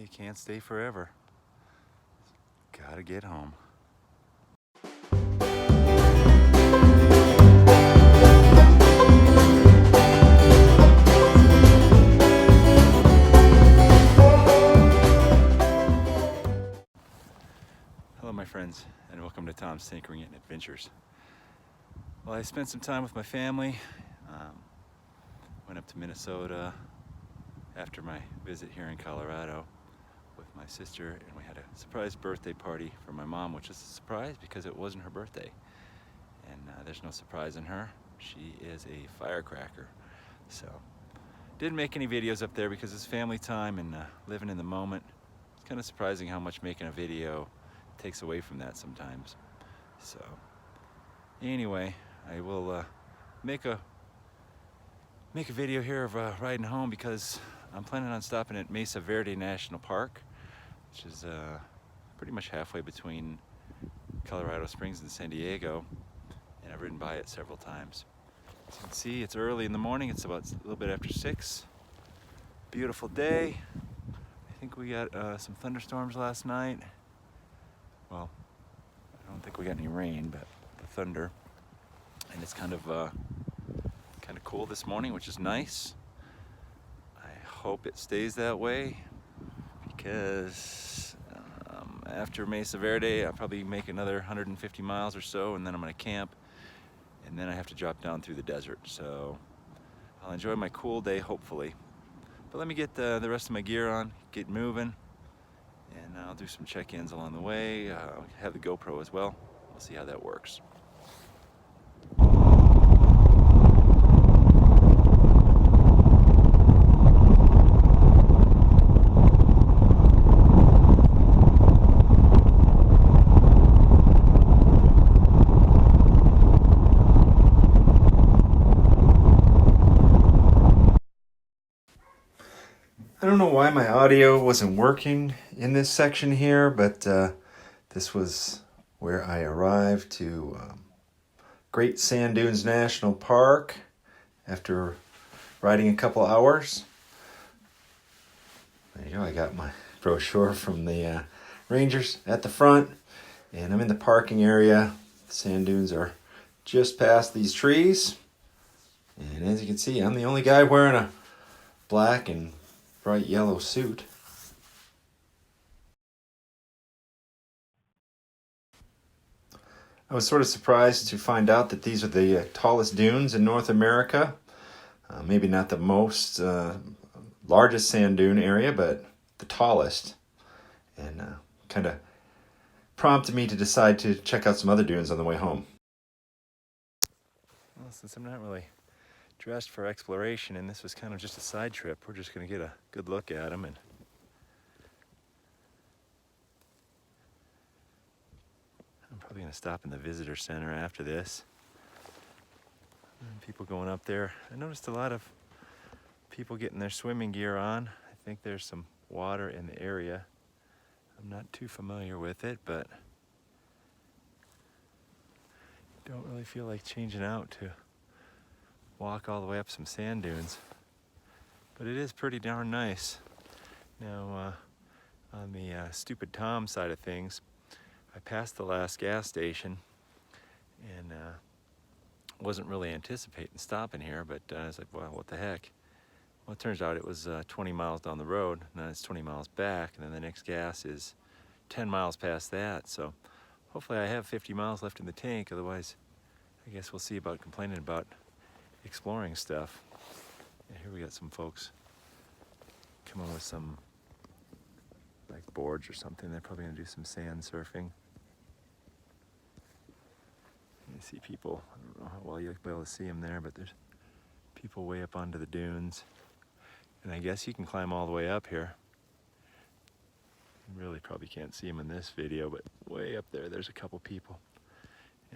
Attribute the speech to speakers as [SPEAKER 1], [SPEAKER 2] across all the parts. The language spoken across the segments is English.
[SPEAKER 1] you can't stay forever. Gotta get home. Hello my friends, and welcome to Tom's Tinkering and Adventures. Well, I spent some time with my family. Went up to Minnesota after my visit here in Colorado with my sister, and we had a surprise birthday party for my mom, which is a surprise because it wasn't her birthday. And there's no surprise in her. She is a firecracker. So, didn't make any videos up there because it's family time and living in the moment. It's kind of surprising how much making a video takes away from that sometimes. So, anyway, I will make a video here of riding home because I'm planning on stopping at Mesa Verde National Park, which is pretty much halfway between Colorado Springs and San Diego, and I've ridden by it several times. As you can see, it's early in the morning. It's about a little bit after 6. Beautiful day. I think we got some thunderstorms last night. Well, I don't think we got any rain, but the thunder. And it's kind of cool this morning, which is nice. I hope it stays that way because after Mesa Verde, I'll probably make another 150 miles or so, and then I'm gonna camp, and then I have to drop down through the desert. So I'll enjoy my cool day, hopefully. But let me get the rest of my gear on, get moving, and I'll do some check-ins along the way. I'll have the GoPro as well. We'll see how that works. I don't know why my audio wasn't working in this section here, but this was where I arrived to Great Sand Dunes National Park after riding a couple hours. There you go, I got my brochure from the rangers at the front, and I'm in the parking area. The sand dunes are just past these trees, and as you can see, I'm the only guy wearing a black and bright yellow suit. I was sort of surprised to find out that these are the tallest dunes in North America. Maybe not the most largest sand dune area, but the tallest. And kind of prompted me to decide to check out some other dunes on the way home. Well, since I'm not really dressed for exploration, and this was kind of just a side trip, we're just going to get a good look at them. And I'm probably going to stop in the visitor center after this. And people going up there. I noticed a lot of people getting their swimming gear on. I think there's some water in the area. I'm not too familiar with it, but don't really feel like changing out to walk all the way up some sand dunes, but it is pretty darn nice. Now on the Stupid Tom side of things, I passed the last gas station and wasn't really anticipating stopping here, but I was like, well, what the heck. Well, it turns out it was 20 miles down the road, and then it's 20 miles back, and then the next gas is 10 miles past that. So hopefully I have 50 miles left in the tank. Otherwise, I guess we'll see about complaining about exploring stuff. And here we got some folks coming with some like boards or something. They're probably gonna do some sand surfing. You see people, I don't know how well you'll be able to see them there, but there's people way up onto the dunes. And I guess you can climb all the way up here. You really probably can't see them in this video, but way up there, there's a couple people.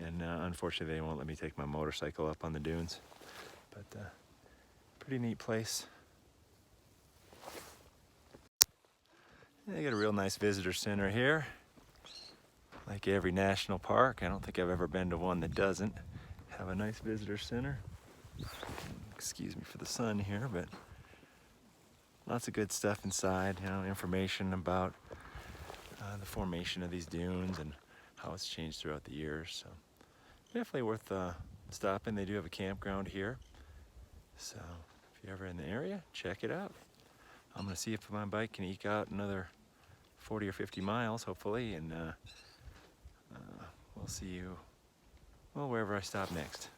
[SPEAKER 1] And unfortunately, they won't let me take my motorcycle up on the dunes. But pretty neat place. They got a real nice visitor center here. Like every national park, I don't think I've ever been to one that doesn't have a nice visitor center. Excuse me for the sun here, but Lots of good stuff inside, you know, information about the formation of these dunes and how it's changed throughout the years. So definitely worth stopping. They do have a campground here. So if you're ever in the area, check it out. I'm gonna see if my bike can eke out another 40 or 50 miles, hopefully, and we'll see you, well, wherever I stop next.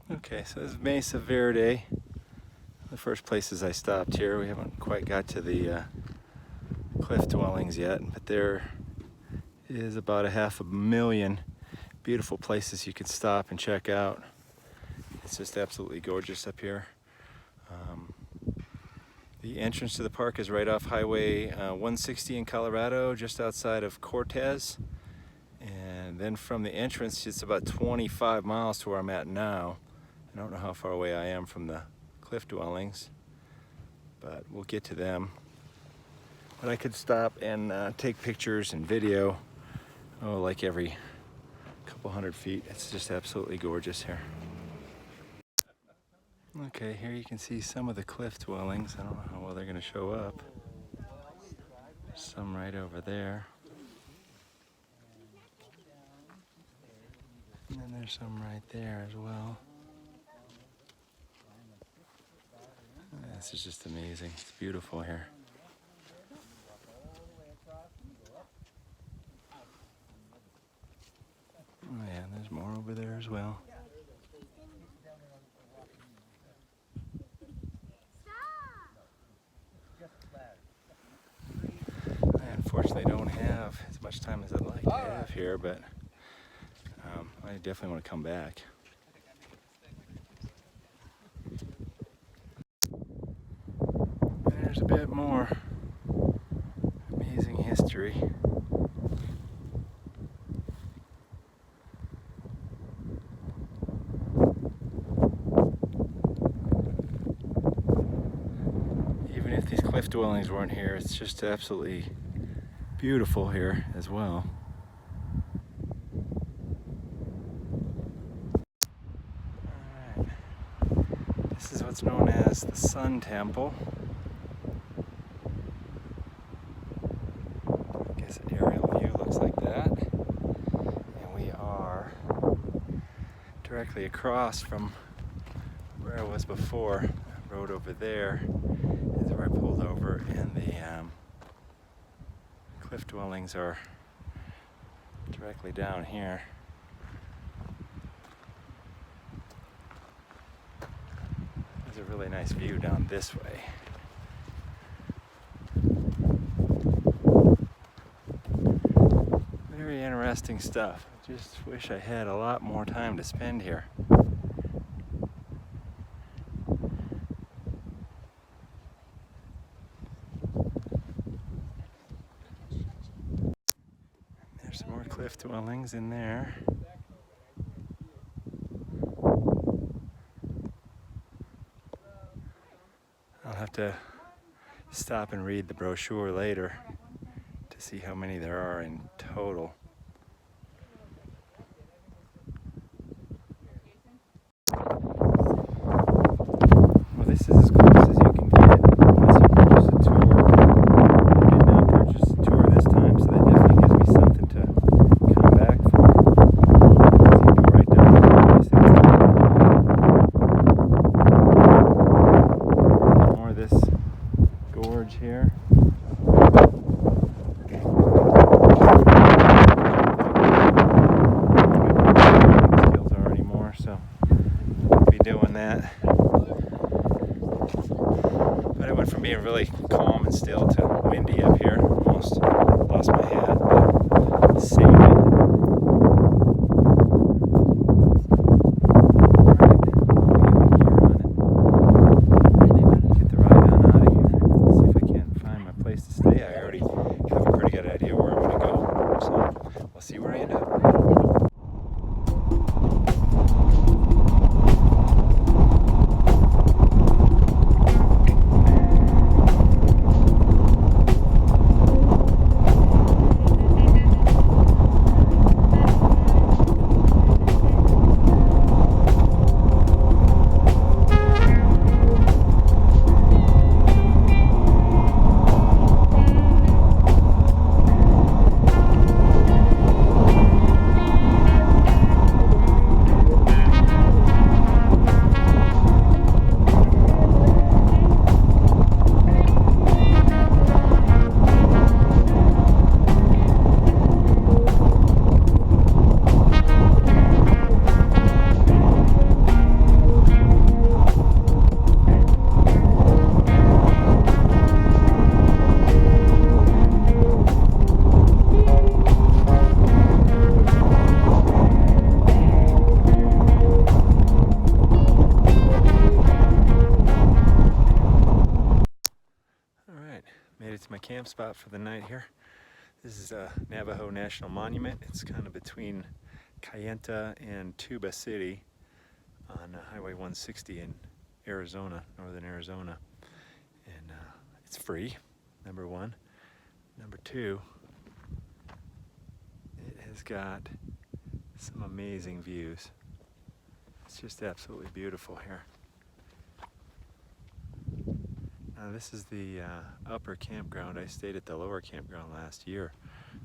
[SPEAKER 1] Okay, so this is Mesa Verde. The first places I stopped here. We haven't quite got to the cliff dwellings yet, but there is about 500,000 beautiful places you could stop and check out. It's just absolutely gorgeous up here. The entrance to the park is right off Highway 160 in Colorado, just outside of Cortez. And then from the entrance, it's about 25 miles to where I'm at now. I don't know how far away I am from the cliff dwellings, but we'll get to them. But I could stop and take pictures and video, like every couple hundred feet. It's just absolutely gorgeous here. Okay, here you can see some of the cliff dwellings. I don't know how well they're gonna show up. There's some right over there. And then there's some right there as well. This is just amazing. It's beautiful here. Oh yeah, and there's more over there as well. I unfortunately don't have as much time as I'd like to have here, but I definitely want to come back. There's a bit more amazing history. Even if these cliff dwellings weren't here, it's just absolutely beautiful here as well. Alright, this is what's known as the Sun Temple. Directly across from where I was before. The road over there is where I pulled over, and the cliff dwellings are directly down here. There's a really nice view down this way. Very interesting stuff. I just wish I had a lot more time to spend here. There's some more cliff dwellings in there. I'll have to stop and read the brochure later to see how many there are in total. Well, this is as close as you can get unless you purchase a tour. I did not purchase a tour this time, so that definitely gives me something to come back for. So you go right down there. More of this gorge here. camp spot for the night here. This is a Navajo National Monument. It's kind of between Kayenta and Tuba City on Highway 160 in Arizona, northern Arizona. And it's free, number one. Number two, it has got some amazing views. It's just absolutely beautiful here. This is the upper campground. I stayed at the lower campground last year,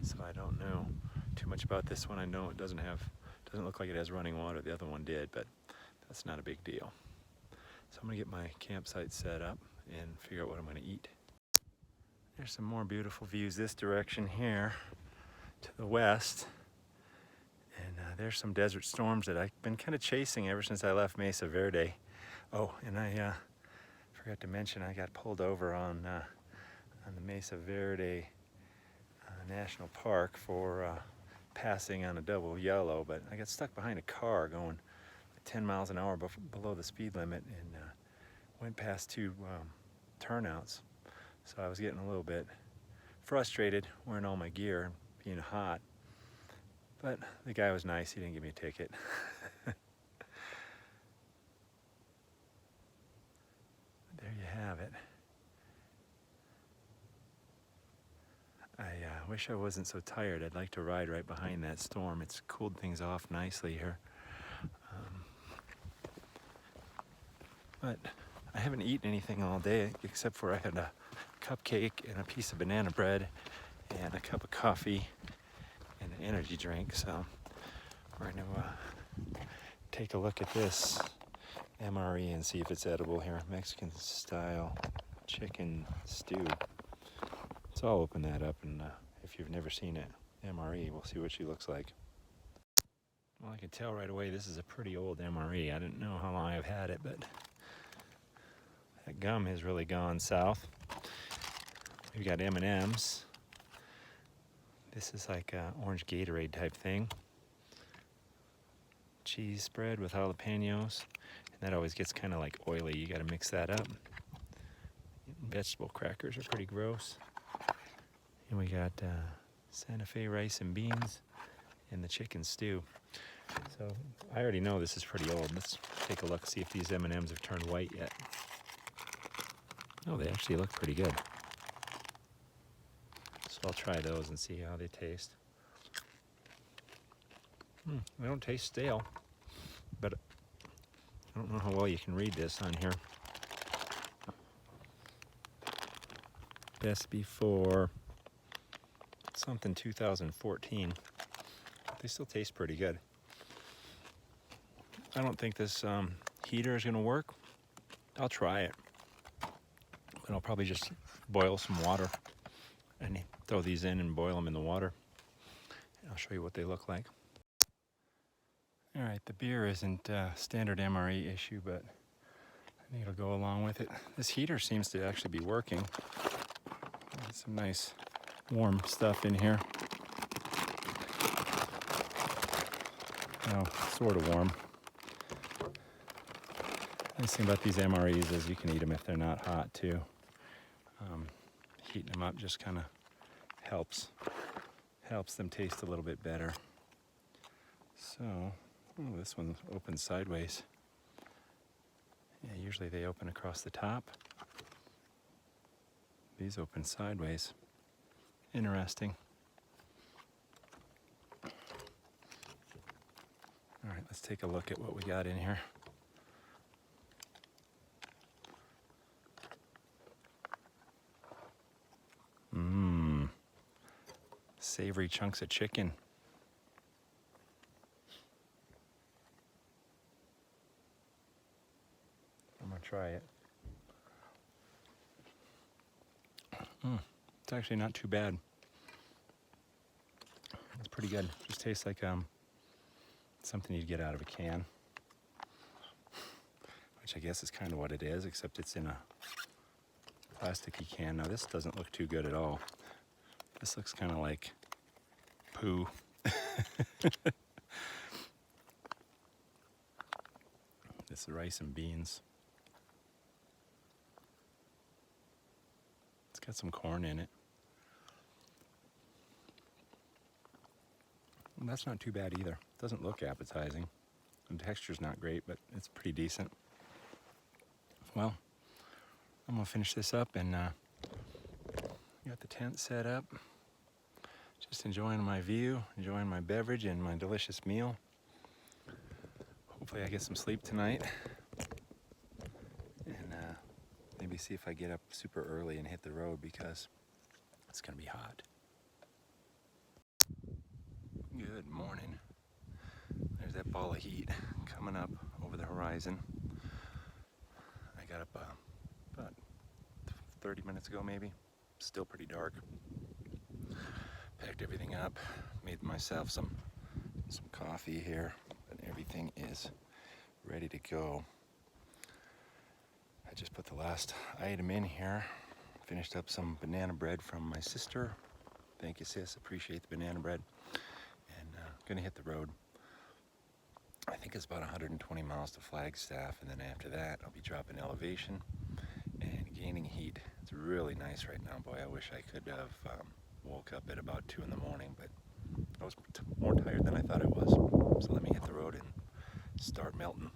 [SPEAKER 1] so I don't know too much about this one. I know it doesn't look like it has running water. The other one did, but that's not a big deal. So I'm gonna get my campsite set up and figure out what I'm gonna eat. There's some more beautiful views this direction here to the west. And there's some desert storms that I've been kind of chasing ever since I left Mesa Verde. Oh, and I forgot to mention I got pulled over on the Mesa Verde National Park for passing on a double yellow, but I got stuck behind a car going 10 miles an hour below the speed limit and went past two turnouts. So I was getting a little bit frustrated wearing all my gear and being hot. But the guy was nice, he didn't give me a ticket. There you have it. I wish I wasn't so tired. I'd like to ride right behind that storm. It's cooled things off nicely here. But I haven't eaten anything all day except for I had a cupcake and a piece of banana bread and a cup of coffee and an energy drink. So we're going to take a look at this MRE and see if it's edible here. Mexican style chicken stew. So I'll open that up, and if you've never seen it, MRE, we'll see what she looks like. Well, I can tell right away this is a pretty old MRE. I didn't know how long I've had it, but that gum has really gone south. We've got M&Ms. This is like an orange Gatorade type thing. Cheese spread with jalapenos. And that always gets kind of like oily. You got to mix that up. Vegetable crackers are pretty gross. And we got Santa Fe rice and beans and the chicken stew. So I already know this is pretty old. Let's take a look, see if these M&Ms have turned white yet. Oh, they actually look pretty good. So I'll try those and see how they taste. They don't taste stale, but I don't know how well you can read this on here. Best before something 2014. They still taste pretty good. I don't think this heater is going to work. I'll try it. But I'll probably just boil some water and throw these in and boil them in the water. I'll show you what they look like. All right, the beer isn't a standard MRE issue, but I think it'll go along with it. This heater seems to actually be working. Got some nice warm stuff in here. Oh, sort of warm. Nice thing about these MREs is you can eat them if they're not hot too. Heating them up just kind of helps them taste a little bit better. So, oh, this one opens sideways. Yeah, usually they open across the top. These open sideways. Interesting. All right, let's take a look at what we got in here. Savory chunks of chicken. I'm gonna try it. It's actually not too bad. It's pretty good. Just tastes like something you'd get out of a can, which I guess is kind of what it is, except it's in a plasticky can. Now this doesn't look too good at all. This looks kind of like poo. This is rice and beans. It's got some corn in it.
[SPEAKER 2] That's not too bad either. Doesn't look appetizing. The texture's not great, but it's pretty decent. Well, I'm gonna finish this up and got the tent set up. Just enjoying my view, enjoying my beverage and my delicious meal. Hopefully I get some sleep tonight. And maybe see if I get up super early and hit the road because it's gonna be hot. Good morning. There's that ball of heat coming up over the horizon. I got up about 30 minutes ago maybe. Still pretty dark. Packed everything up, made myself some coffee here, and everything is ready to go. I just put the last item in here. Finished up some banana bread from my sister. Thank you, sis. Appreciate the banana bread. And gonna hit the road. I think it's about 120 miles to Flagstaff, and then after that I'll be dropping elevation and gaining heat. It's really nice right now. Boy, I wish I could have woke up at about 2 in the morning, but I was more tired than I thought I was. So let me hit the road and start melting.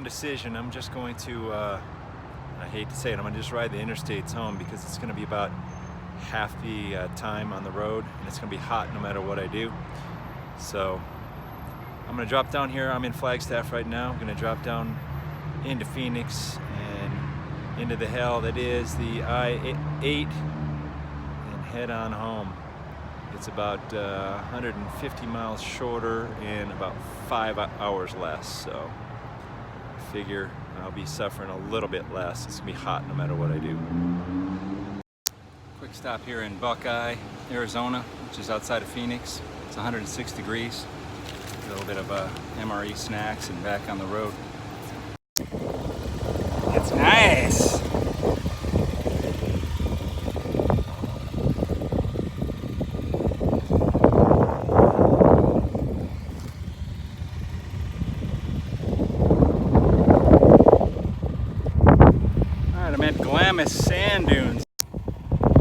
[SPEAKER 2] Decision. I'm just going to, I hate to say it, I'm going to just ride the interstates home because it's going to be about half the time on the road and it's going to be hot no matter what I do. So I'm going to drop down here. I'm in Flagstaff right now. I'm going to drop down into Phoenix and into the hell that is the I-8 and head on home. It's about 150 miles shorter and about 5 hours less. So figure I'll be suffering a little bit less. It's gonna be hot no matter what I do. Quick stop here in Buckeye, Arizona, which is outside of Phoenix. It's 106 degrees. A little bit of MRE snacks and back on the road. It's nice. Sand dunes.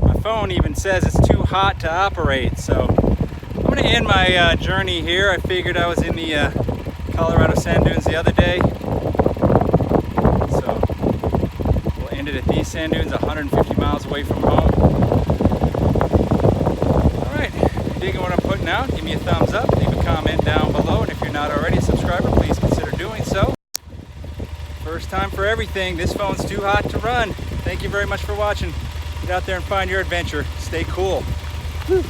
[SPEAKER 2] My phone even says it's too hot to operate, so I'm going to end my journey here. I figured I was in the Colorado sand dunes the other day, so we'll end it at these sand dunes 150 miles away from home. Alright, if you're digging what I'm putting out, give me a thumbs up, leave a comment down below, and if you're not already a subscriber, please consider doing so. First time for everything, this phone's too hot to run. Thank you very much for watching.
[SPEAKER 1] Get out there and find your adventure. Stay cool. Woo.